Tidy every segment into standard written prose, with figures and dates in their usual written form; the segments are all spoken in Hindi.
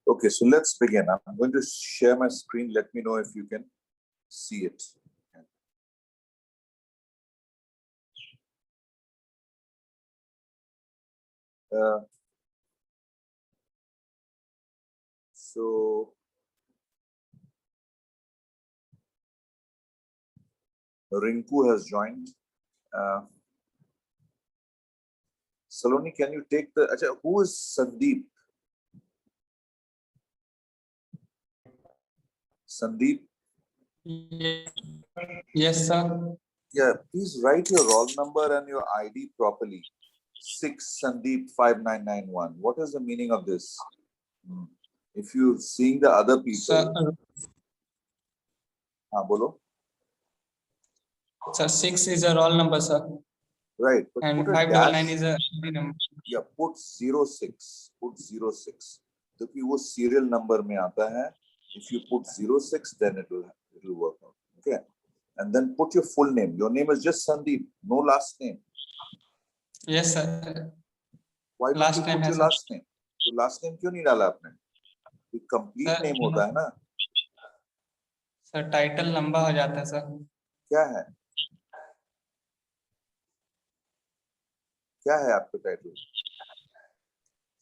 Okay, so let's begin. I'm going to share my screen. Let me know if you can see it. So Rinku has joined. Saloni, can you take the? Achha, who is Sandeep? Sandeep? Yes, sir. Yeah, please write your roll number and your ID properly. 6 Sandeep 5991. What is the meaning of this? If you're seeing the other people. Sir, Bolo. Sir, 6 is a roll number, sir. Right. But And put a 599 dash. is a number. Yeah, put 06. Put 06. क्योंकि वो serial number में आता है. If you put 06, then it will work out. Okay. And then put your full name. Your name is just Sandeep. No last name. Yes, sir. Why don't Last you name put has your last name? तो last name क्यों नहीं डाला आपने? complete Sir, name होता है ना? सर टाइटल लंबा हो जाता है सर. क्या है? क्या है आपका title?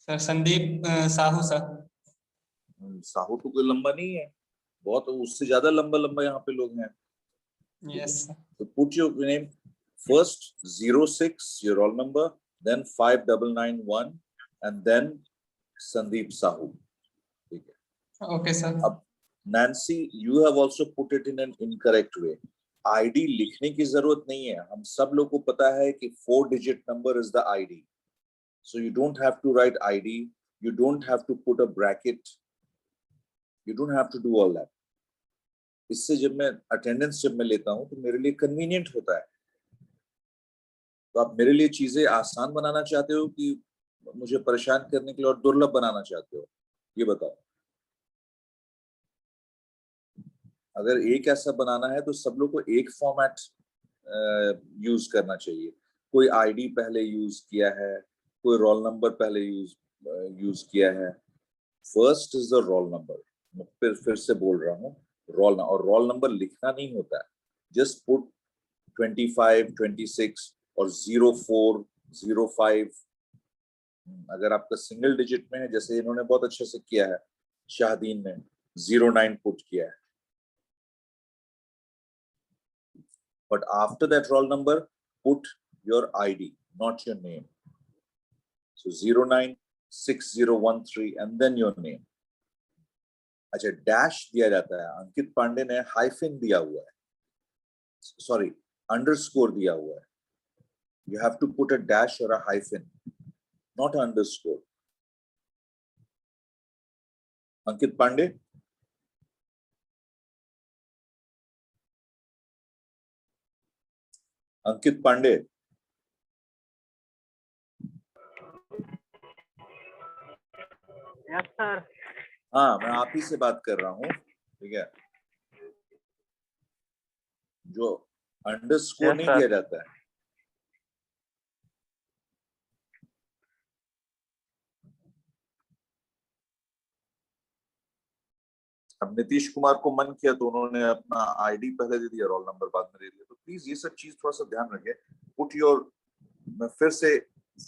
Sir Sandeep Sahu sir. Sahu तो कोई लंबा नहीं है. बहुत उससे ज्यादा लंबा यहाँ पे लोग हैं. Yes, sir. So put your name first 06, your roll number, then 5991, and then Sandeep Sahu. Okay, sir. अब Nancy, you have also put it in an incorrect way. ID लिखने की जरूरत नहीं है. हम सब लोग को पता है कि 4-digit number is the ID. So you don't have to write ID. You don't have to put a bracket. You don't have to do all that. इससे जब मैं attendance जब मैं लेता हूँ तो मेरे लिए convenient होता है. तो आप मेरे लिए चीजें आसान बनाना चाहते हो कि मुझे परेशान करने के लिए और दुर्लभ बनाना चाहते हो? ये बताओ. अगर एक ऐसा बनाना है तो सब लोग को एक फॉर्मेट यूज करना चाहिए. कोई आईडी पहले यूज किया है, कोई रोल नंबर पहले यूज किया है. First is the roll number. मैं फिर से बोल रहा हूँ, रोल नंबर. और रोल नंबर लिखना नहीं होता है. जस्ट पुट 25, 26 और 04, 05. अगर आपका सिंगल डिजिट में है, जैसे इन्होंने बहुत अच्छे से किया है, शाहदीन ने 09 पुट किया है. But after that roll number, put your ID, not your name. So 096013 and then your name. अच्छा, डैश दिया जाता है. अंकित पांडे ने हाइफन दिया हुआ है. Sorry, underscore दिया हुआ है. You have to put a dash or a hyphen, not underscore. Ankit Pandey. Ankit Pandey. Yes sir. हाँ, मैं आप ही से बात कर रहा हूँ. ठीक है. जो अंडरस्कोर नहीं दिया जाता है. अब नीतीश कुमार को मन किया तो उन्होंने अपना आईडी पहले दे दिया, रोल नंबर बाद में दे दिया. तो प्लीज ये सब चीज थोड़ा सा ध्यान रखें. पुट योर, मैं फिर से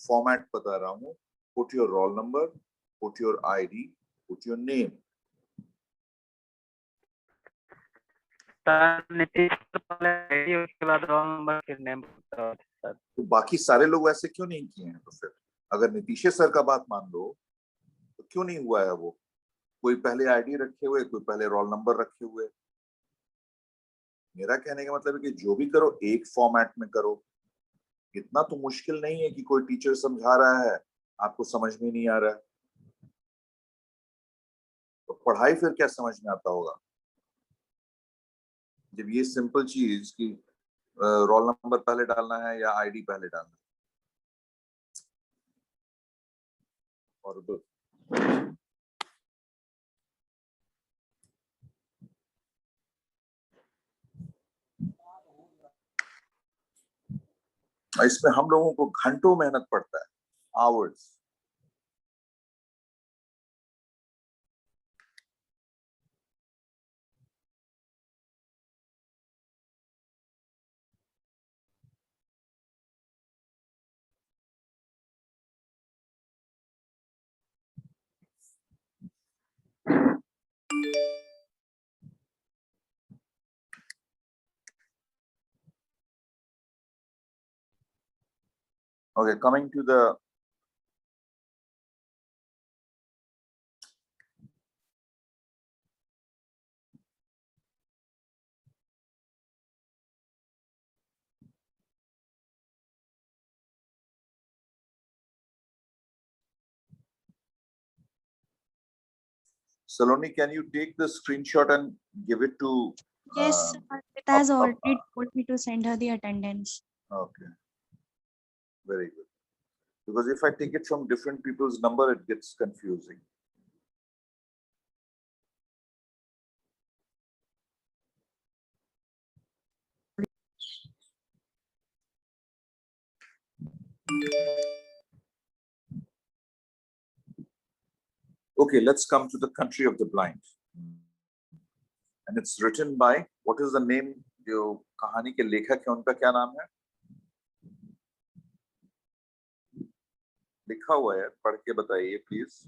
फॉर्मेट बता रहा हूँ. Put your roll number, put your ID, put your name. Nitish पहले आईडी, उसके बाद रोल नंबर, फिर नेम. तो बाकी सारे लोग ऐसे क्यों नहीं किए हैं? तो फिर अगर नीतीश सर का बात मान लो तो क्यों नहीं हुआ है वो? कोई पहले आईडी रखे हुए, कोई पहले रोल नंबर रखे हुए. मेरा कहने का मतलब है कि जो भी करो एक फॉर्मेट में करो. इतना तो मुश्किल नहीं है कि कोई टीचर समझा रहा है, आपको समझ में नहीं आ रहा है. तो पढ़ाई फिर क्या समझ में आता होगा जब ये सिंपल चीज की रोल नंबर पहले डालना है या आईडी पहले डालना है. और इसमें हम लोगों को घंटों मेहनत पड़ता है, hours. Okay, coming to the Saloni, can you take the screenshot and give it to? Yes, it has already told me to send her the attendance. Okay, very good. Because if I take it from different people's number, it gets confusing. Okay, let's come to the Country of the Blind. And it's written by, what is the name? जो कहानी के लेखक है उनका क्या नाम है? लिखा हुआ है, पढ़ के बताइए please.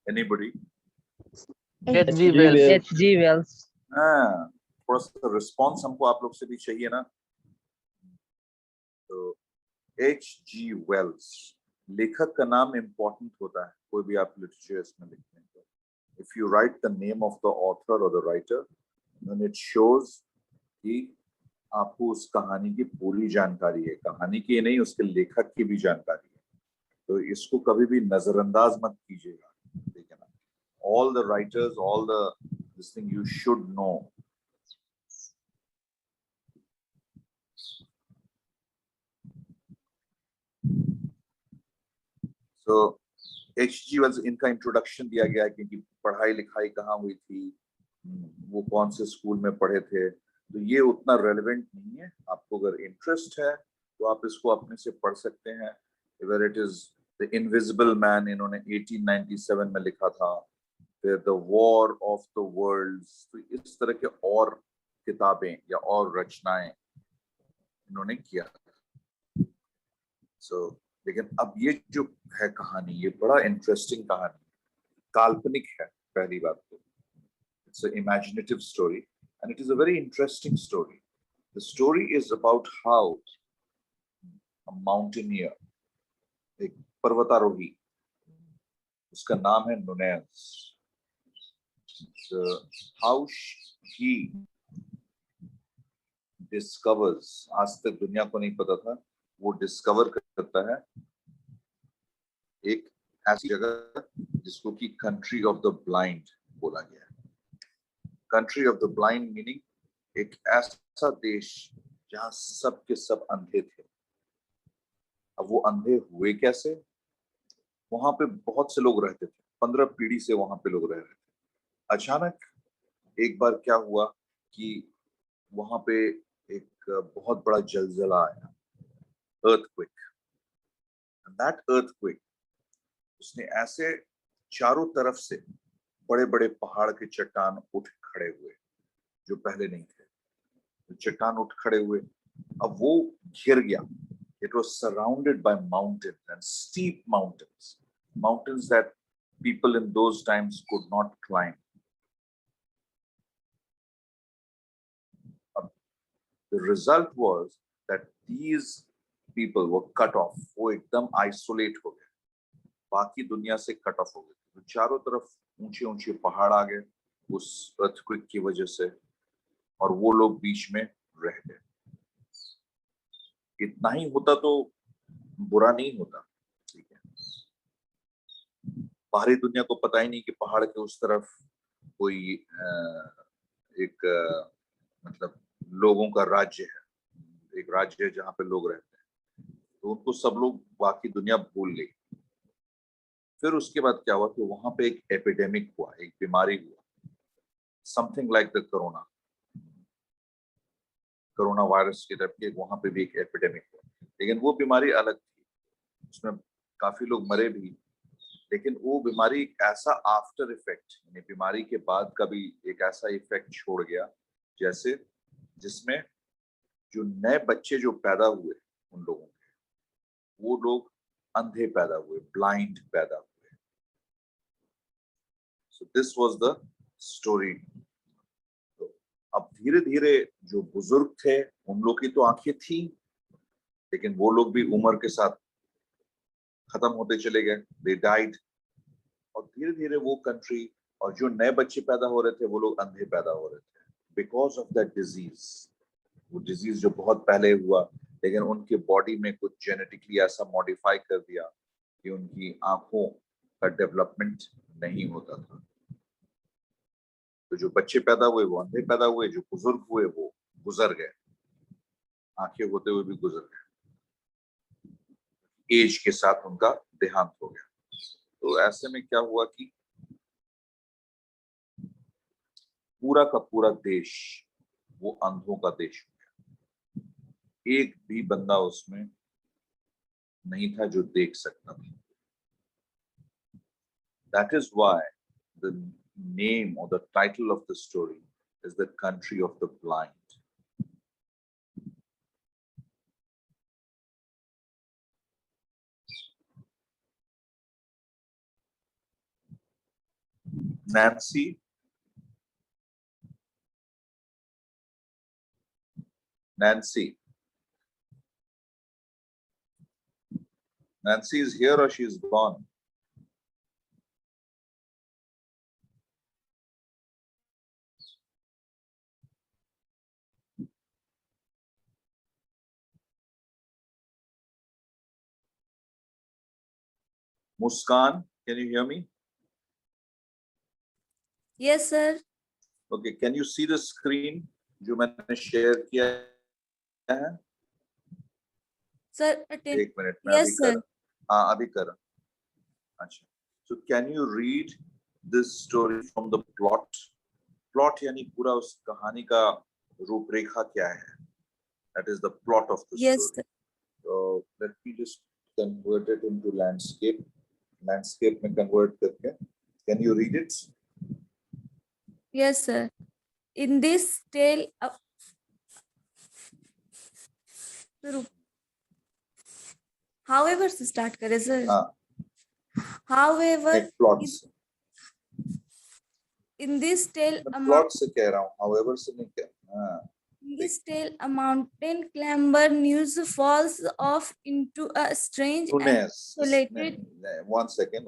Anybody? H.G. Wells. H.G. Wells. हाँ, थोड़ा सा रिस्पॉन्स हमको आप लोग से भी चाहिए ना. तो H.G. Wells, लेखक का नाम इम्पोर्टेंट होता है कोई भी आप लिटरेचर इसमें लिखते हैं तो. If you write the name of the author or the writer, then it shows कि आपको उस कहानी की पूरी जानकारी है. कहानी की नहीं, उसके लेखक की भी जानकारी है. तो इसको कभी भी नजरअंदाज मत कीजिएगा. ठीक है ना? All the writers, all the this thing you should know. So H.G. Wells, इनका इंट्रोडक्शन दिया गया है कि पढ़ाई लिखाई कहाँ हुई थी, वो कौन से स्कूल में पढ़े थे. तो ये उतना रेलेवेंट नहीं है. आपको अगर इंटरेस्ट है तो आप इसको अपने से पढ़ सकते हैं. Where it is The Invisible Man, इन्होंने 1897 में लिखा था. फिर The War of the Worlds. तो इस तरह के और किताबें या और रचनाएं इन्होंने किया. So लेकिन अब ये जो है कहानी, ये बड़ा इंटरेस्टिंग कहानी, काल्पनिक है. पहली बात तो it's an imaginative story and it is a very interesting story. The story is about how a mountaineer, एक पर्वतारोही, उसका नाम है Nunes. So how he discovers, आज तक दुनिया को नहीं पता था, वो डिस्कवर करता है एक ऐसी जगह जिसको कि कंट्री ऑफ द ब्लाइंड बोला गया है. Country of the blind meaning एक ऐसा देश जहां सब के सब अंधे थे. अब वो अंधे हुए कैसे? वहां पे बहुत से लोग रहते थे, 15 पीढ़ी से वहां पे लोग रह रहे थे. अचानक एक बार क्या हुआ कि वहां पे एक बहुत बड़ा जलजला आया, earthquake. And that earthquake, उसने ऐसे चारों तरफ से बड़े बड़े पहाड़ के चट्टान उठ खड़े हुए जो पहले नहीं थे. चट्टान उठ खड़े हुए, अब वो घिर गया. It was surrounded by mountains and steep mountains, mountains that people in those times could not climb. The result was that these people were cut off. वो एकदम isolate हो गए, बाकी दुनिया से कट ऑफ हो गए. तो चारों तरफ ऊंचे ऊंचे पहाड़ आ गए उस earthquake की वजह से, और वो लोग बीच में रह गए. इतना ही होता तो बुरा नहीं होता. ठीक है, बाहरी दुनिया को पता ही नहीं कि पहाड़ के उस तरफ कोई एक मतलब लोगों का राज्य है, एक राज्य है जहाँ पे लोग रहते हैं. तो उनको सब लोग बाकी दुनिया भूल गई. फिर उसके बाद क्या हुआ कि वहां पे एक एपिडेमिक हुआ, एक बीमारी हुआ, something like the corona virus की तरफ के. वहां पे भी एक एपिडेमिक हुआ, लेकिन वो बीमारी अलग थी, उसमें काफी लोग मरे भी. लेकिन वो बीमारी एक ऐसा आफ्टर इफेक्ट, यानी बीमारी के बाद का भी एक ऐसा इफेक्ट छोड़ गया जैसे जिसमें जो नए बच्चे जो पैदा हुए उन लोगों के, वो लोग अंधे पैदा हुए, ब्लाइंड पैदा हुए. So this was the story. अब धीरे धीरे जो बुजुर्ग थे उन लोग की तो आंखें थी, लेकिन वो लोग भी उम्र के साथ खत्म होते चले गए, दे डाइड। और धीरे धीरे वो कंट्री और जो नए बच्चे पैदा हो रहे थे वो लोग अंधे पैदा हो रहे थे बिकॉज ऑफ दैट डिजीज। वो डिजीज जो बहुत पहले हुआ, लेकिन उनके बॉडी में कुछ जेनेटिकली ऐसा मॉडिफाई कर दिया कि उनकी आंखों का डेवलपमेंट नहीं होता था। तो जो बच्चे पैदा हुए वो अंधे पैदा हुए, जो बुजुर्ग हुए वो गुजर गए, आंखें होते हुए भी गुजर गए, एज के साथ उनका देहांत हो गया। तो ऐसे में क्या हुआ कि पूरा का पूरा देश वो अंधों का देश हो गया। एक भी बंदा उसमें नहीं था जो देख सकता था। That is why the name or the title of the story is The Country of the Blind. Nancy? Nancy? Nancy is here or she's gone? Muskan, can you hear me? Yes, sir. Okay, can you see the screen जो मैंने share किया है? Sir, एक मिनट में yes, अभी sir. कर। हाँ अभी कर। अच्छा, so can you read this story from the plot? Plot यानी पूरा उस कहानी का रूपरेखा क्या है? That is the plot of the Yes, story. sir. So let me just convert it into landscape. Landscape में convert करके. Can you read it? Yes, sir. In this tale of however से start करें sir. हाँ. However, एक plot से. in this tale Plot से कह रहा हूँ. However से नहीं कह. हाँ. In this tale, a mountain climber news falls off into a strange and isolated. One second.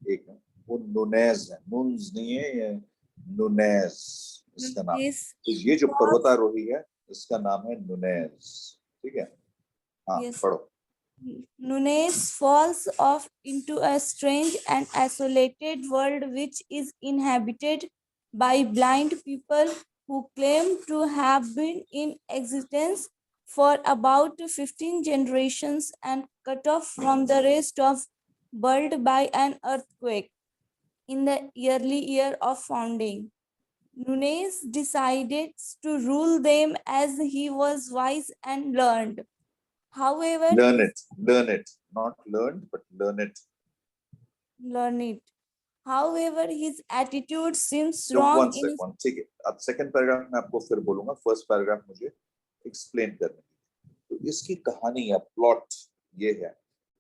एक मिनट. वो नुनेज है. नुन्स नहीं है ये. नुनेज इसका नाम. तो ये जो पर्वतारोही है इसका नाम है नुनेज. ठीक है. हाँ पढ़ो. Nunez falls off into a strange and isolated world which is inhabited by blind people who claim to have been in existence for about 15 generations and cut off from the rest of world by an earthquake in the early year of founding. Nunez decided to rule them as he was wise and learned. However, learn it, not learned, but learn it. Learn it. However, his attitude seems So wrong. one ठीक है. अब second paragraph में आपको फिर बोलूँगा. First paragraph मुझे explain करने. तो इसकी कहानी या plot ये है.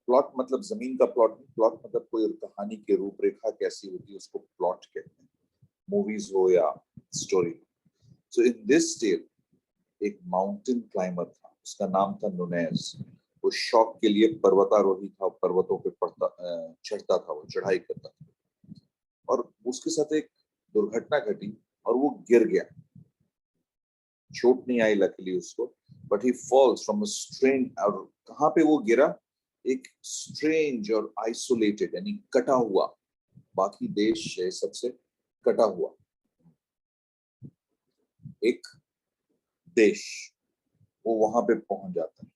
Plot मतलब जमीन का plot नहीं. Plot मतलब कोई कहानी की रूपरेखा कैसी होती है उसको plot कहते हैं. Movies हो या story. So in this tale, एक mountain climber था. उसका नाम था नुनेज. वो शौक के लिए पर्वतारोही था. पर्वतों पे चढ़ता था. वो चढ़ाई करता था. और उसके साथ एक दुर्घटना घटी और वो गिर गया. चोट नहीं आई लकीली उसको, but he falls from a strange. और कहाँ पे वो गिरा? एक स्ट्रेंज और आइसोलेटेड यानी कटा हुआ, बाकी देश सबसे कटा हुआ एक देश. वो वहां पे पहुंच जाता है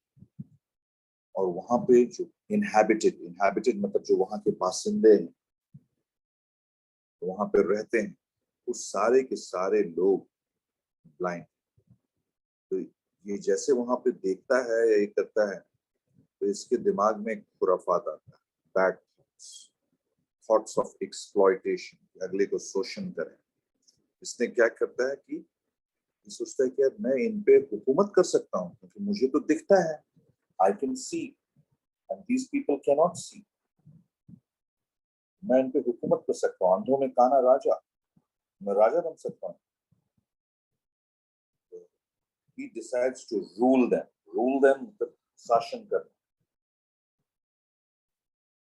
और वहां पे जो इनहैबिटेड मतलब जो वहां के बासिंदे हैं, वहां पे रहते हैं, वो सारे के सारे लोग ब्लाइंड. तो ये जैसे वहां पे देखता है या ये करता है तो इसके दिमाग में खुराफात आता है. बैड थॉट्स ऑफ एक्सप्लॉयटेशन, अगले को शोषण करें. इसने क्या करता है कि सोचता है कि मैं इन पे हुकूमत कर सकता हूँ क्योंकि मुझे तो दिखता है. I can see and these people can not see. मैं इन पे हुकूमत कर सकता हूँ. अंधों में काना राजा, मैं राजा बन सकता हूँ. He decides to rule them. Rule them मतलब शासन करना।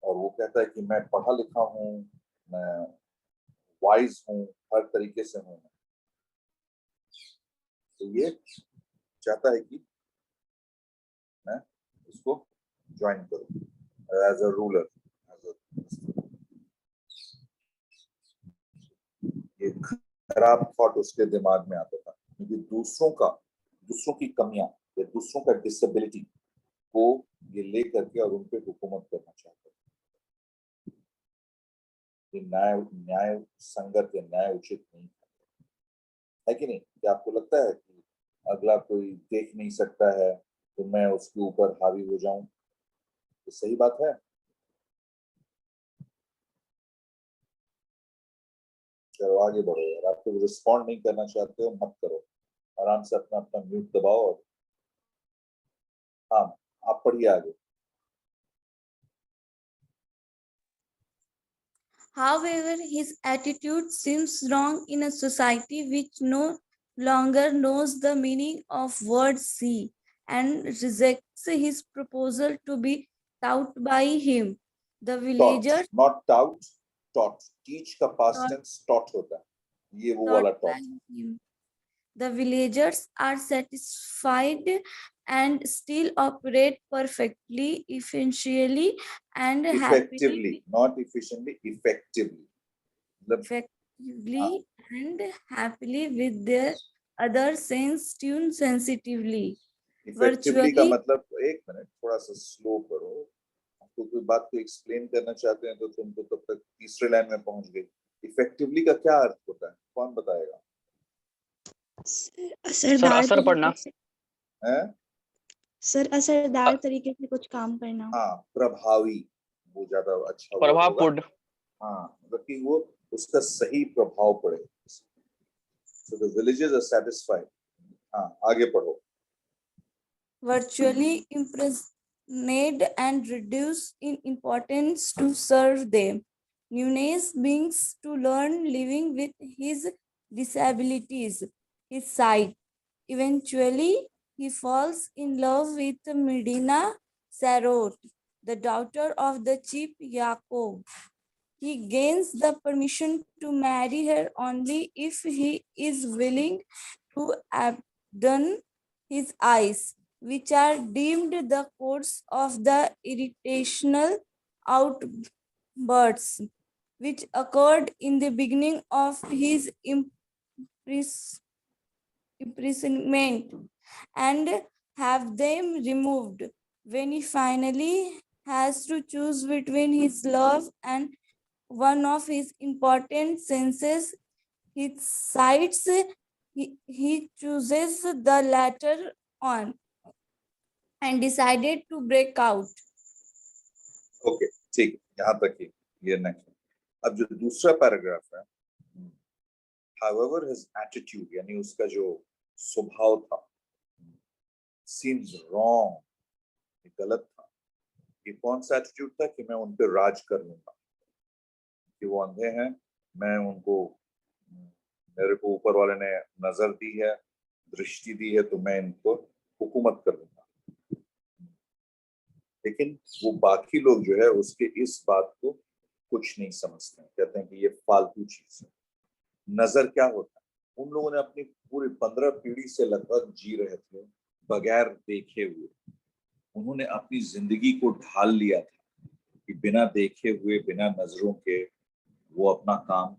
और वो कहता है कि मैं पढ़ा लिखा हूँ, मैं वाइज हूँ, हर तरीके से हूँ। तो ये चाहता है कि मैं इसको ज्वाइन करूँ एज अ रूलर। ये खराब थॉट उसके दिमाग में आता था, क्योंकि दूसरों की कमियां या दूसरों का डिसेबिलिटी को ये ले करके और उन पे हुकूमत करना चाहते हैं। ये न्याय संगत या न्याय उचित नहीं है कि नहीं? क्या आपको लगता है कि अगला कोई देख नहीं सकता है तो मैं उसके ऊपर हावी हो जाऊं? ये सही बात है? चलो आगे बढ़ो यार, आप तो रिस्पॉन्ड नहीं करना चाहते हो, मत करो, आराम से अपना अपना म्यूट दबाओ और हाँ, आप पढ़िए आगे। However, his attitude seems wrong in a society which no longer knows the meaning of word see and rejects his proposal to be taught by him. The villagers not taught, teach का past Taught. tense taught होता है, ये वो taught वाला by taught। him. The villagers are satisfied and still operate perfectly, efficiently, and effectively, happily. not efficiently, effectively। Effectively and happily with their other sense tuned sensitively. Effectively का Virtually, मतलब, एक मिनट थोड़ा सा स्लो करो, आपको कोई बात को एक्सप्लेन करना चाहते हैं तो तुम तो तब तक तीसरे लाइन में पहुंच गई। इफेक्टिवली का क्या अर्थ होता है, कौन बताएगा? सर असर पड़ना। हैं? सर असरदार तरीके से कुछ काम करना। हाँ, प्रभावी, वो ज्यादा अच्छा word प्रभाव होगा। पूर्ण। हाँ, मतलब कि वो उसका सही प्रभाव पड़े। So the villagers are satisfied। हाँ, आगे पढ़ो। virtually impersonate and reduce in importance to serve them. Nunes begins to learn living with his disabilities, his sight. Eventually, he falls in love with Medina Sarot, the daughter of the chief Yacob. He gains the permission to marry her only if he is willing to abandon his eyes, which are deemed the codes of the irritational outbursts, which occurred in the beginning of his imprisonment, and have them removed when he finally has to choose between his love and one of his important senses, his sights. He chooses the latter on and decided to break out. Okay, ठीक, यहाँ तक ही, ये नेक्स्ट। अब जो दूसरा पैराग्राफ है, however his attitude, यानी उसका जो स्वभाव था, seems wrong, ये गलत था। ये कौन सा एटीट्यूड था? कि मैं उन पे राज कर लूंगा, कि वो अंधे हैं, मैं उनको, मेरे को ऊपर वाले ने नजर दी है, दृष्टि दी है, तो मैं इनको हुकूमत कर लूंगा। लेकिन वो बाकी लोग जो है उसके इस बात को कुछ नहीं समझते हैं, कहते हैं कि ये फालतू चीज है। नजर क्या होता है? उन लोगों ने अपनी पूरी 15 पीढ़ी से लगभग जी रहे थे बगैर देखे हुए। उन्होंने अपनी जिंदगी को ढाल लिया था कि बिना देखे हुए, बिना नजरों के वो अपना काम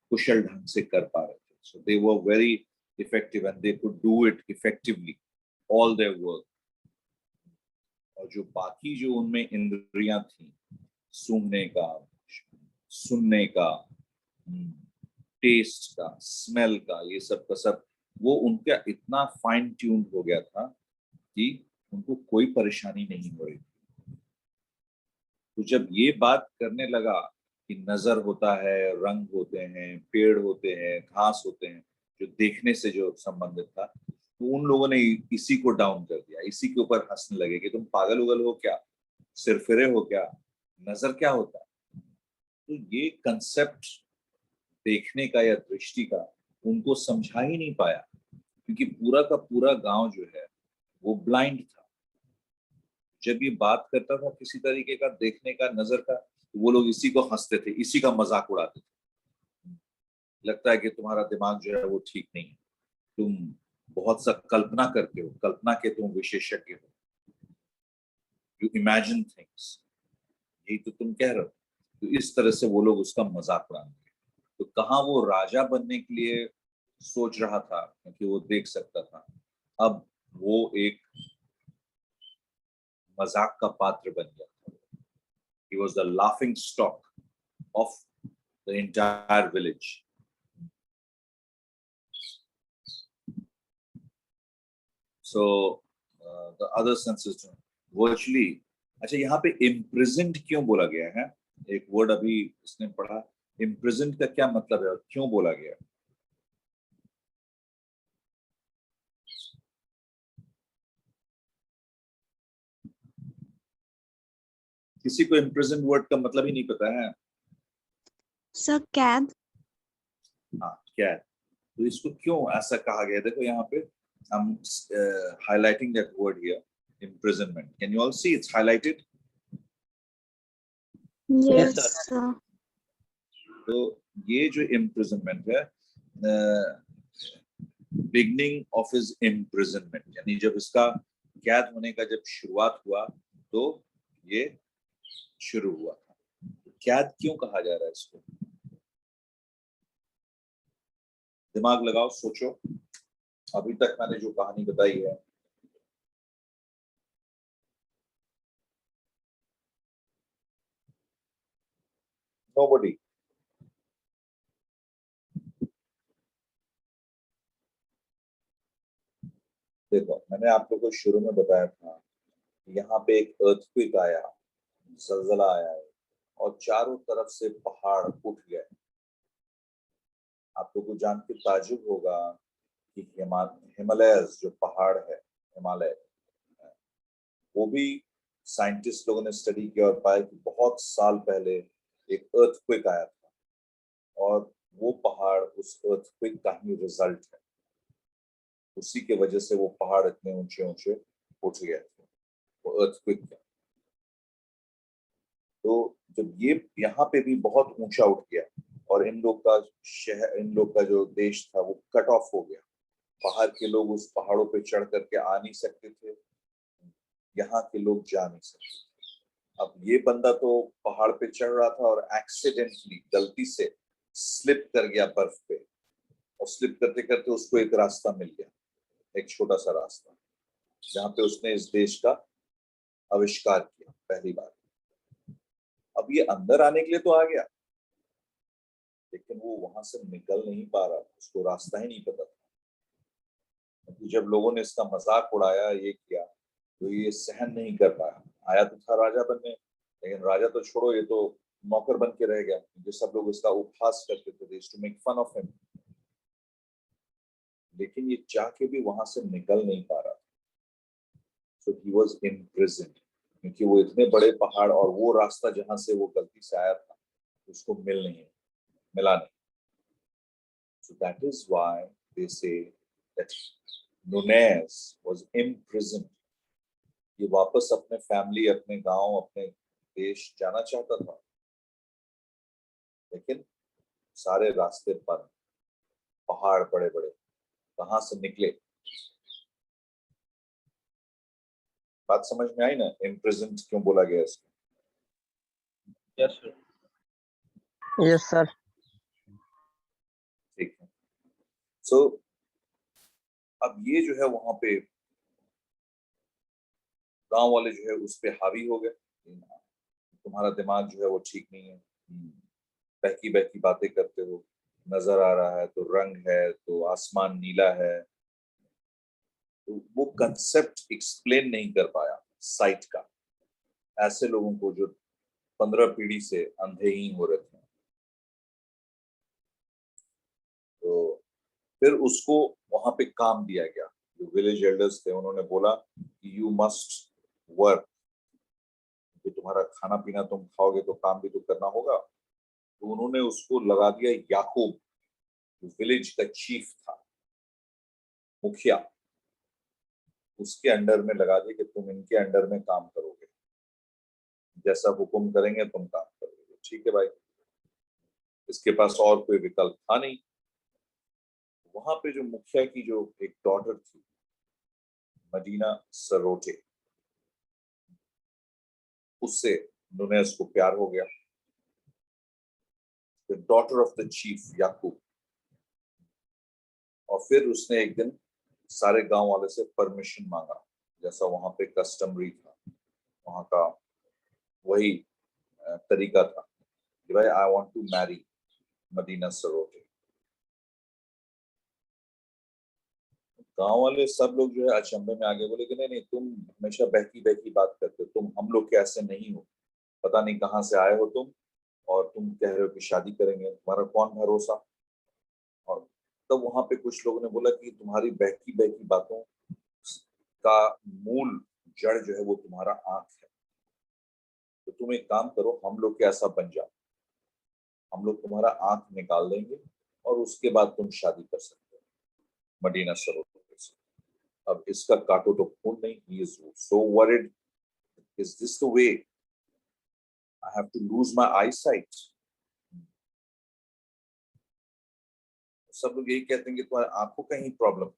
कुशल ढंग से कर पा रहे थे। So they were very effective and they could do it effectively, all their work। और जो बाकी जो उनमें इंद्रियां थी, सूंघने का, सुनने का, टेस्ट का, स्मेल का, ये सब का सब, वो उनका इतना फाइन ट्यून्ड हो गया था कि उनको कोई परेशानी नहीं हो रही। तो जब ये बात करने लगा कि नजर होता है, रंग होते हैं, पेड़ होते हैं, घास होते हैं, जो देखने से जो संबंधित था, तो उन लोगों ने इसी को डाउन कर दिया, इसी के ऊपर हंसने लगे कि तुम पागल उगल हो क्या, सिरफिरे हो क्या, नजर क्या होता है। तो ये कंसेप्ट देखने का या दृष्टि का उनको समझा ही नहीं पाया, क्योंकि पूरा का पूरा गांव जो है वो ब्लाइंड था। जब ये बात करता था किसी तरीके का देखने का, नजर का, तो वो लोग इसी को हंसते थे, इसी का मजाक उड़ाते थे। लगता है कि तुम्हारा दिमाग जो है वो ठीक नहीं है, तुम बहुत सा कल्पना करते हो, कल्पना के तुम विशेषज्ञ हो, यू इमेजिन थिंग्स, यही तो तुम कह रहे हो। तो इस तरह से वो लोग उसका मजाक उड़ाते। तो कहाँ वो राजा बनने के लिए सोच रहा था क्योंकि वो देख सकता था, अब वो एक मजाक का पात्र बन गया था। He was the laughing stock of the entire village. So the other senses virtually, अच्छा यहाँ पे imprisoned क्यों बोला गया है? एक वर्ड अभी इसने पढ़ा, imprisoned का क्या मतलब है और क्यों बोला गया? किसी को imprisoned वर्ड का मतलब ही नहीं पता है? Sir, कैद. हाँ, क्या है? तो इसको क्यों ऐसा कहा गया? देखो यहाँ पे I'm highlighting that word here, imprisonment. Can you all see it's highlighted? Yes, sir. sir. तो ये जो imprisonment है, beginning of his imprisonment, यानी जब इसका कैद होने का जब शुरुआत हुआ तो ये शुरू हुआ था। कैद क्यों कहा जा रहा है इसको? दिमाग लगाओ, सोचो। अभी तक मैंने जो कहानी बताई है, nobody. देखो मैंने आप लोगों को शुरू में बताया था, यहाँ पे एक अर्थक्वेक आया, जलजला आया है और चारों तरफ से पहाड़ उठ गए। आप लोगों को जान के ताजुब होगा कि हिमालयस जो पहाड़ है, हिमालय, वो भी साइंटिस्ट लोगों ने स्टडी किया और पाया कि बहुत साल पहले एक अर्थक्वेक आया था और वो पहाड़ उस अर्थक्वेक का ही रिजल्ट है। उसी के वजह से वो पहाड़ इतने ऊंचे ऊंचे उठ गए थे, वो अर्थक्वेक का। तो जब ये यहाँ पे भी बहुत ऊंचा उठ गया और इन लोग का शहर, इन लोग का जो देश था वो कट ऑफ हो गया। बाहर के लोग उस पहाड़ों पे चढ़ करके आ नहीं सकते थे, यहाँ के लोग जा नहीं सकते। अब ये बंदा तो पहाड़ पे चढ़ रहा था और एक्सीडेंटली, गलती से स्लिप कर गया बर्फ पे, और स्लिप करते करते उसको एक रास्ता मिल गया, एक छोटा सा रास्ता, जहाँ पे उसने इस देश का आविष्कार किया पहली बार। अब ये अंदर आने के लिए तो आ गया, लेकिन वो वहां से निकल नहीं पा रहा, उसको रास्ता ही नहीं पता था। क्योंकि जब लोगों ने इसका मजाक उड़ाया, ये किया, तो ये सहन नहीं कर पाया। आया तो था राजा बनने, लेकिन राजा तो छोड़ो, ये तो नौकर बन के रह गया, क्योंकि सब लोग इसका उपहास करते थे, they used to make fun of him। लेकिन ये चाह के भी वहां से निकल नहीं पा रहा, so he was imprisoned, क्योंकि वो इतने बड़े पहाड़ और वो रास्ता जहां से वो गलती से आया था उसको मिला नहीं। So that is why they say that Nunez was imprisoned। ये वापस अपने फैमिली, अपने गांव, अपने देश जाना चाहता था, लेकिन सारे रास्ते बंद, पहाड़ बड़े बड़े, कहां से निकले? बात समझ में आई ना, imprisoned क्यों बोला गया इसको? Yes sir. Yes sir. ठीक है। सो अब ये जो है वहां पे गांव वाले जो है उस पे हावी हो गए, तुम्हारा दिमाग जो है वो ठीक नहीं है, बहकी बहकी बातें करते हो, नजर आ रहा है तो रंग है, तो आसमान नीला है, तो वो कंसेप्ट एक्सप्लेन नहीं कर पाया साइट का ऐसे लोगों को जो 15 पीढ़ी से अंधे ही हो रहे थे। तो फिर उसको वहां पे काम दिया गया, जो विलेज एल्डर्स थे उन्होंने बोला कि यू मस्ट वर्क, कि तुम्हारा खाना पीना तुम खाओगे तो काम भी तो करना होगा। तो उन्होंने उसको लगा दिया याकूब, जो विलेज का चीफ था, मुखिया, उसके अंडर में लगा दिया कि तुम इनके अंडर में काम करोगे, जैसा हुक्म करेंगे तुम काम करोगे। ठीक है भाई, इसके पास और कोई विकल्प था नहीं। वहां पे जो मुखिया की जो एक डॉटर थी, मदीना सरोटे, उससे नुनेस को प्यार हो गया। The daughter of the chief Yakub. और फिर उसने एक दिन सारे गांव वाले से परमिशन मांगा, जैसा वहां पे कस्टमरी था, वहां का वही तरीका था कि भाई I want to marry Madina सरोटे। गांव वाले सब लोग जो है अचंभे में आगे बोले कि नहीं नहीं, तुम हमेशा बहकी बहकी बात करते हो, तुम हम लोग के ऐसे नहीं हो, पता नहीं कहाँ से आए हो तुम, और तुम कह रहे हो कि शादी करेंगे, तुम्हारा कौन भरोसा। और तब वहां पे कुछ लोगों ने बोला कि तुम्हारी बहकी बहकी बातों का मूल जड़ जो है वो तुम्हारा आंख है, तो तुम एक काम करो, हम लोग के ऐसा बन जाओ, हम लोग तुम्हारा आंख निकाल देंगे और उसके बाद तुम शादी कर सकते हो मदीना सरोवर से। अब इसका काटो तो खून नहीं। He is so worried, is this the way I have to lose my eyesight. सब लोग यही कहते हैं कि तुम्हारे आंखों का ही प्रॉब्लम,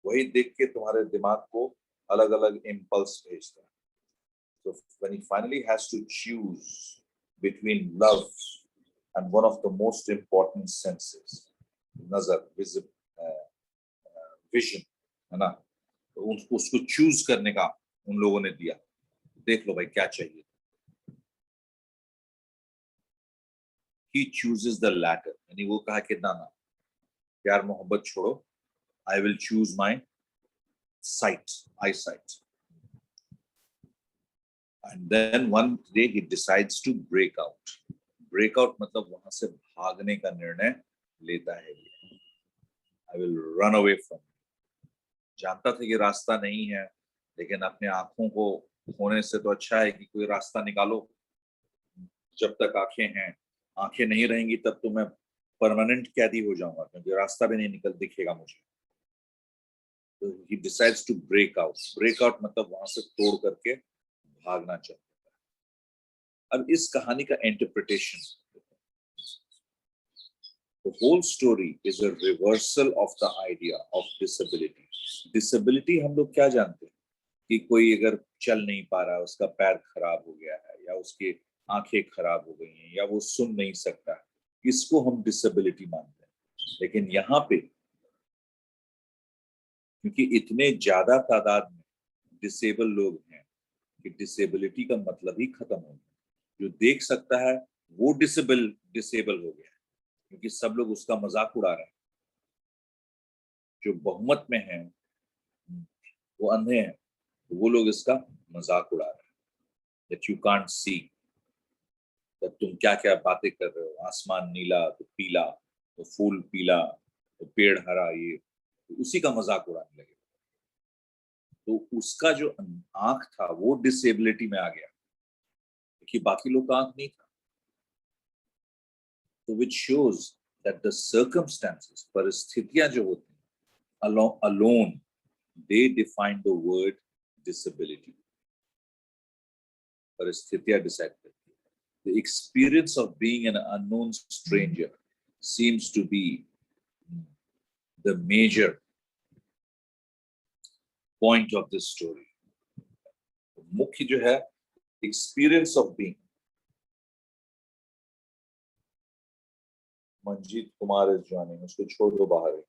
वही देख के तुम्हारे दिमाग को अलग अलग इम्पल्स भेजता है। So when he finally has to choose between love and one of the most important senses, nazar, vision, है ना, तो उसको चूज करने का उन लोगों ने दिया। देख लो भाई क्या चाहिए। He chooses the latter, यानी वो कहा कि ना ना, प्यार मोहब्बत छोड़ो, I will choose my eyesight. And then one day he decides to break out. Break out मतलब वहां से भागने का निर्णय लेता है। I will run away from it. जानता था कि रास्ता नहीं है, लेकिन अपने आंखों को खोने से तो अच्छा है कि कोई रास्ता निकालो। जब तक आंखें हैं, आंखें नहीं रहेंगी तब तो मैं परमानेंट कैदी हो जाऊंगा, क्योंकि रास्ता भी नहीं निकल दिखेगा मुझे। तो he decides to break out. Break out मतलब वहां से तोड़ करके भागना चाहता है। अब इस कहानी का interpretation, the whole story is a reversal of the idea of disability. Disability हम लोग क्या जानते हैं कि कोई अगर चल नहीं पा रहा, उसका पैर खराब हो गया है, या उसकी आंखें खराब हो गई हैं, या वो सुन नहीं सकता, इसको हम डिसेबिलिटी मानते हैं। लेकिन यहाँ पे क्योंकि इतने ज्यादा तादाद में डिसेबल लोग हैं कि डिसेबिलिटी का मतलब ही खत्म हो गया। जो देख सकता है वो डिसेबल हो गया, क्योंकि सब लोग उसका मजाक उड़ा रहे हैं। जो बहुमत में हैं वो अंधे हैं, तो वो लोग इसका मजाक उड़ा रहे हैं। That you can't see, तब तुम क्या क्या बातें कर रहे हो, आसमान नीला तो पीला, तो फूल पीला, तो पेड़ हरा, ये तो उसी का मजाक उड़ाने लगे। तो उसका जो आंख था वो डिसेबिलिटी में आ गया, क्योंकि बाकी लोग का आंख नहीं था। तो which shows that the circumstances, परिस्थितियां जो होती हैं, alone they define the word disability. परिस्थितियां डिसाइड करती है। The experience of being an unknown stranger seems to be the major point of this story. मुख्य जो है experience of being. Manjeet Kumar is joining, उसको छोड़ दो बाहर।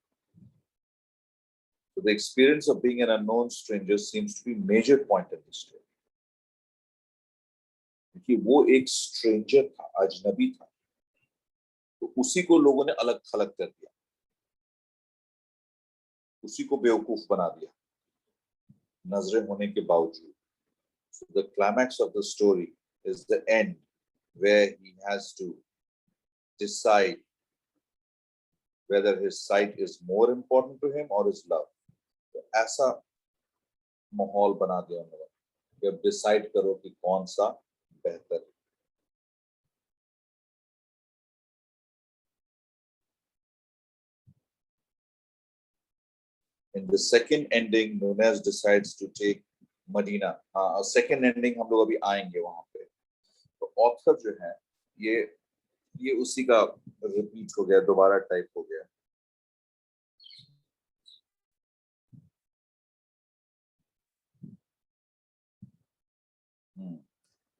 So the experience of being an unknown stranger seems to be major point in this story. क्योंकि वो एक स्ट्रेंजर था, अजनबी था, तो उसी को लोगों ने अलग थलग कर दिया, उसी को बेवकूफ बना दिया नजरें होने के बावजूद। So the climax of the story is the end, where he has to decide whether his sight is more important to him or his love. तो ऐसा माहौल बना दिया उन्होंने कि अब डिसाइड करो कि कौन सा बेहतर है। In the second ending, Nunez decides to take Medina. हाँ, second ending हम लोग अभी आएंगे वहां पे. तो ऑथर जो है ये उसी का रिपीट हो गया, दोबारा टाइप हो गया.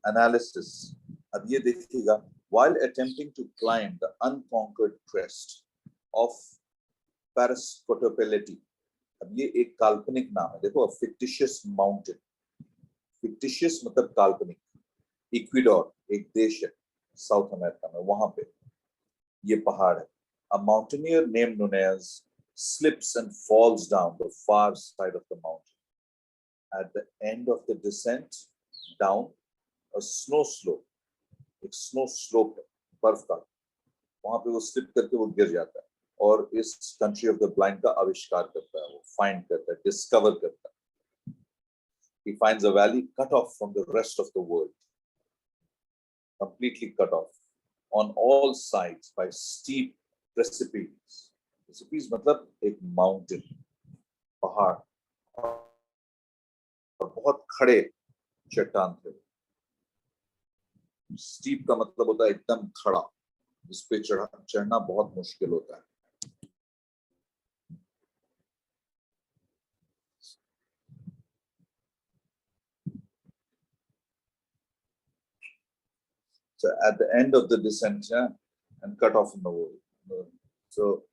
Analysis. अब ये देखिएगा, while attempting to climb the unconquered crest of Parascotopelati. अब ये एक काल्पनिक नाम है, देखो, fictitious mountain. fictitious मतलब काल्पनिक. इक्वेडोर एक देश है साउथ अमेरिका में, वहां पे ये पहाड़ है. A mountaineer named Nunez slips and falls down the far side of the mountain. At the end of the descent down, a snow slope, एक snow slope है, बर्फ का, वहां पे वो स्लिप करके वो गिर जाता है और इस कंट्री ऑफ द ब्लाइंड का आविष्कार करता है, वो फाइंड करता है, डिस्कवर करता है. He finds a valley cut off from the rest of the world, completely cut off on all sides by steep precipices. Precipice मतलब एक mountain, पहाड़, और बहुत खड़े चट्टान थे. स्टीप का मतलब होता है एकदम खड़ा, जिस पे चढ़ना बहुत मुश्किल होता है. So at the end of the descent, and cut off in the world. So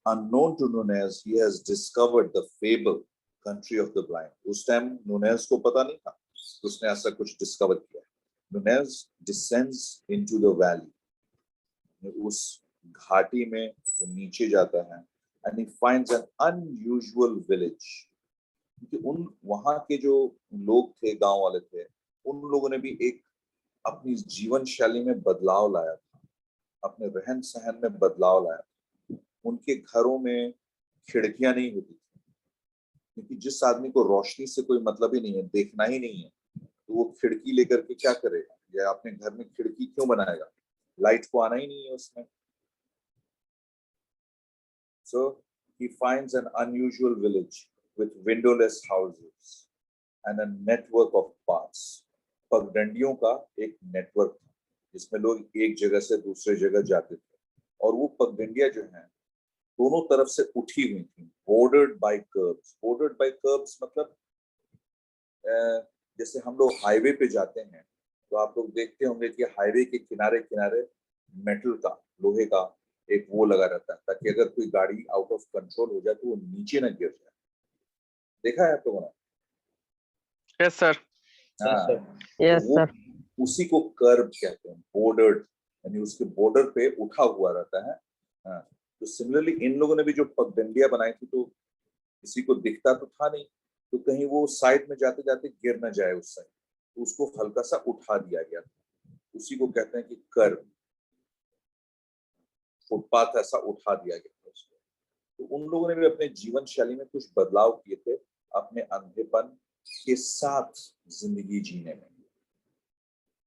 unknown to Nunez, he has discovered the fable country of the blind. उस टाइम Nunez को पता नहीं था, उसने ऐसा कुछ डिस्कवर किया. Nunez descends into the valley. उस घाटी में वो नीचे जाता है, and he finds an unusual village. क्योंकि उन वहां के जो लोग थे, गांव वाले थे, उन लोगों ने भी एक अपनी जीवन शैली में बदलाव लाया था, अपने रहन सहन में बदलाव लाया था. उनके घरों में खिड़कियां नहीं होती थी, क्योंकि जिस आदमी को रोशनी से कोई मतलब ही नहीं है, देखना ही नहीं है, तो वो खिड़की लेकर के क्या करेगा, या अपने घर में खिड़की क्यों बनाएगा, लाइट को आना ही नहीं है उसमें. So he finds an unusual village with windowless houses and a network of paths. पगडंडियों का एक नेटवर्क था जिसमें लोग एक जगह से दूसरे जगह जाते थे, और वो पगडंडियां जो हैं दोनों तरफ से उठी हुई थी, bordered by curbs. Bordered by curbs मतलब जैसे हम लोग हाईवे पे जाते हैं तो आप लोग देखते होंगे कि हाईवे के किनारे किनारे मेटल का, लोहे का एक वो लगा रहता है, ताकि अगर कोई गाड़ी आउट ऑफ कंट्रोल हो जाए तो वो नीचे ना गिर जाए. देखा है आप लोगों ने? Yes sir. हाँ, यस वो सर. उसी को कर्ब कहते हैं, बॉर्डर्ड, यानी उसके बॉर्डर पे उठा हुआ रहता है. हाँ, तो सिमिलरली इन लोगों ने भी जो पगडंडियां बनाई थी, तो किसी को दिखता तो था नहीं, तो कहीं वो साइड में जाते जाते गिर ना जाए उस साइड, तो उसको हल्का सा उठा दिया गया था. उसी को कहते हैं कि कर्ब, फुटपाथ ऐसा उठा दिया गया था उसको. तो उन लोगों ने भी अपने जीवन शैली में कुछ बदलाव किए थे, अपने अंधेपन के साथ जिंदगी जीने में.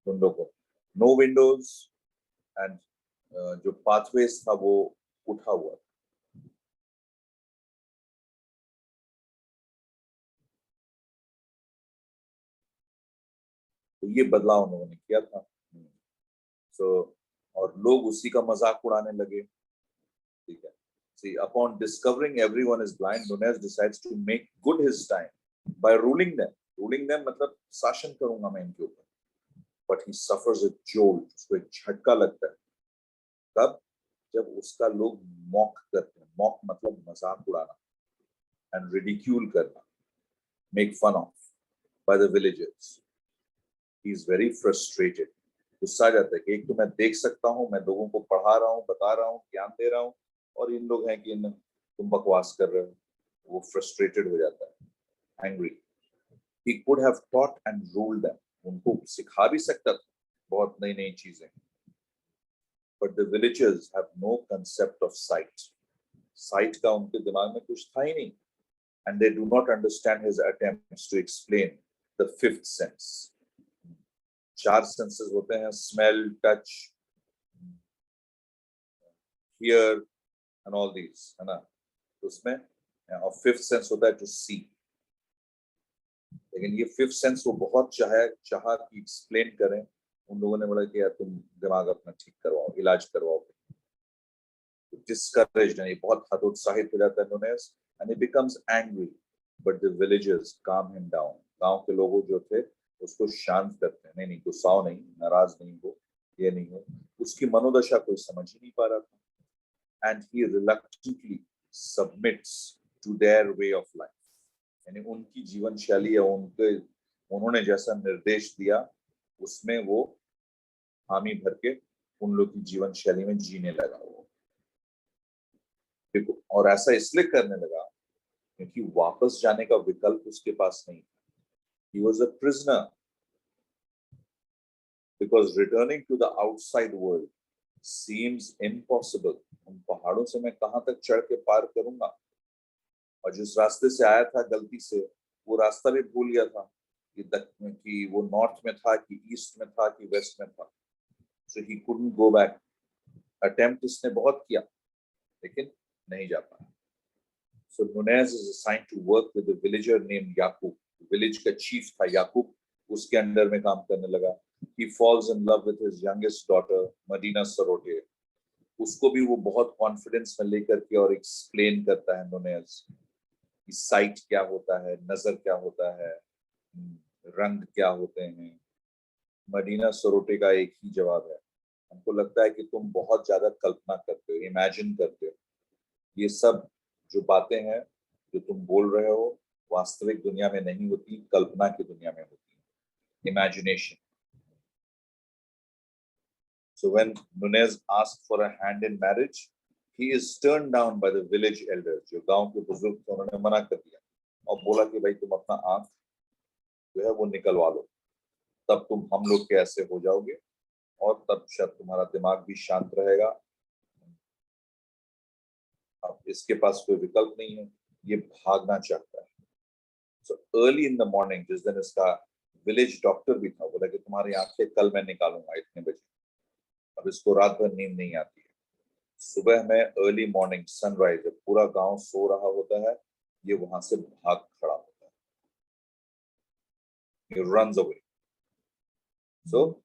उन लोगों को नो विंडोज एंड जो पाथवेज था वो उठा हुआ था. तो ये बदलाव उन्होंने किया था. और लोग उसी का मजाक उड़ाने लगे. ठीक है. See, upon discovering everyone is blind, Nunez decides to make good his time by ruling them. Ruling them मतलब शासन करूंगा मैं इनके ऊपर. But he suffers a jolt, उसको एक झटका लगता है. कब? जब उसका लोग मॉक करते हैं. मॉक मतलब मजाक उड़ाना, and ridicule करना, make fun of by the villagers. He is very frustrated. गुस्सा आ जाता है कि एक तो मैं देख सकता हूँ, मैं लोगों को पढ़ा रहा हूँ, बता रहा हूँ, ज्ञान दे रहा हूँ, और इन लोग हैं कि तुम बकवास कर रहे हो. वो फ्रस्ट्रेटेड हो जाता है, angry. He could have taught and ruled them. उनको सिखा भी सकता था बहुत नई नई चीजें. But the villagers have no concept of sight. Sight का उनके दिमाग में कुछ था ही नहीं, and they do not understand his attempts to explain the fifth sense. 4 senses होते हैं, smell, touch, hear and all these, है ना. उसमें और फिफ्थ सेंस होता है टू सी। लेकिन ये फिफ्थ सेंस वो बहुत चाहा कि एक्सप्लेन करें। उन लोगों ने बोला कि यार तुम दिमाग अपना ठीक करवाओ, इलाज करवाओ। डिस्करेज्ड, यानी बहुत हतोत्साहित हो जाता है Nunes, and he becomes angry, but the villagers काम हिम डाउन। गांव के लोग जो थे उसको शांत करते हैं, नहीं गुस्साओ नहीं, नाराज नहीं हो, ये नहीं हो। उसकी मनोदशा कोई समझ ही नहीं पा रहा था। And he reluctantly submits to their way of life, यानी उनकी जीवन शैली या उन्होंने जैसा निर्देश दिया उसमें वो हामी भर के उन लोग की जीवन शैली में जीने लगा वो। और ऐसा इसलिए करने लगा क्योंकि वापस जाने का विकल्प उसके पास नहीं था। He was a prisoner because returning to the outside world seems impossible. उन पहाड़ों से मैं कहां तक चढ़ के पार करूंगा? और जिस रास्ते से आया था गलती से, वो रास्ता भी भूल गया था कि वो नॉर्थ में था कि ईस्ट में था कि वेस्ट में था। So he couldn't go back. Attempt इसने बहुत किया लेकिन नहीं जा पाया। So Nunez is assigned to work with a villager named Yaqub. Village का chief था याकूब, उसके अंडर में काम करने लगा। He falls in love with his youngest daughter, Medina Sarote. उसको भी वो बहुत कॉन्फिडेंस में लेकर के और एक्सप्लेन करता है Nunez कि साइट क्या होता है, नजर क्या होता है, रंग क्या होते हैं। मदीना सरोटे का एक ही जवाब है, हमको लगता है कि तुम बहुत ज्यादा कल्पना करते हो, इमेजिन करते हो। ये सब जो बातें हैं जो तुम बोल रहे हो वास्तविक दुनिया में नहीं होती, कल्पना की दुनिया में होती है, imagination. So when Nunez asked for a hand in marriage, he is turned down by the village elders. जो गांव के बुजुर्ग थे उन्होंने मना कर दिया और बोला कि भाई तुम अपना आंख जो है वो निकलवा लो, तब तुम हम लोग के ऐसे हो जाओगे और तब शायद तुम्हारा दिमाग भी शांत रहेगा। अब इसके पास कोई विकल्प नहीं है, ये भागना चाहता है। So early in the morning, जिस दिन इसका विलेज डॉक्टर भी था, बोला कि तुम्हारी आंखें कल मैं निकालूंगा इतने बजे। अब इसको रात भर नींद नहीं आती है। सुबह में अर्ली मॉर्निंग सनराइज, जब पूरा गांव सो रहा होता है, ये वहां से भाग खड़ा होता है। He runs away. So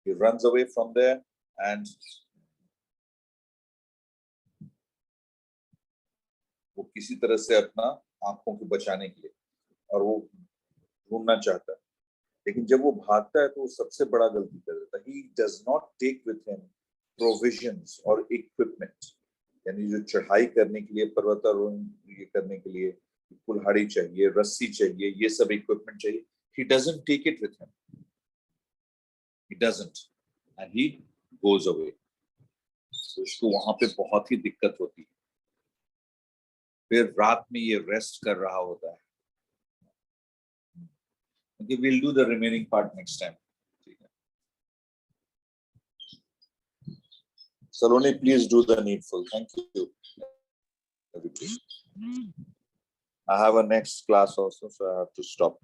he runs away from there and वो किसी तरह से अपना आंखों को बचाने के लिए और वो ढूंढना चाहता है। लेकिन जब वो भागता है तो वो सबसे बड़ा गलती कर देता है। He does not take with him provisions और equipment, यानी जो चढ़ाई करने के लिए, पर्वतारोहण ये करने के लिए कुल्हाड़ी चाहिए, रस्सी चाहिए, ये सब इक्विपमेंट चाहिए। He doesn't take it with him. He doesn't, and he goes away. तो इसको वहां पे बहुत ही दिक्कत होती है। फिर रात में ये रेस्ट कर रहा होता है। Okay, we'll do the remaining part next time. Saloni, please do the needful. Thank you. I have a next class also, so I have to stop.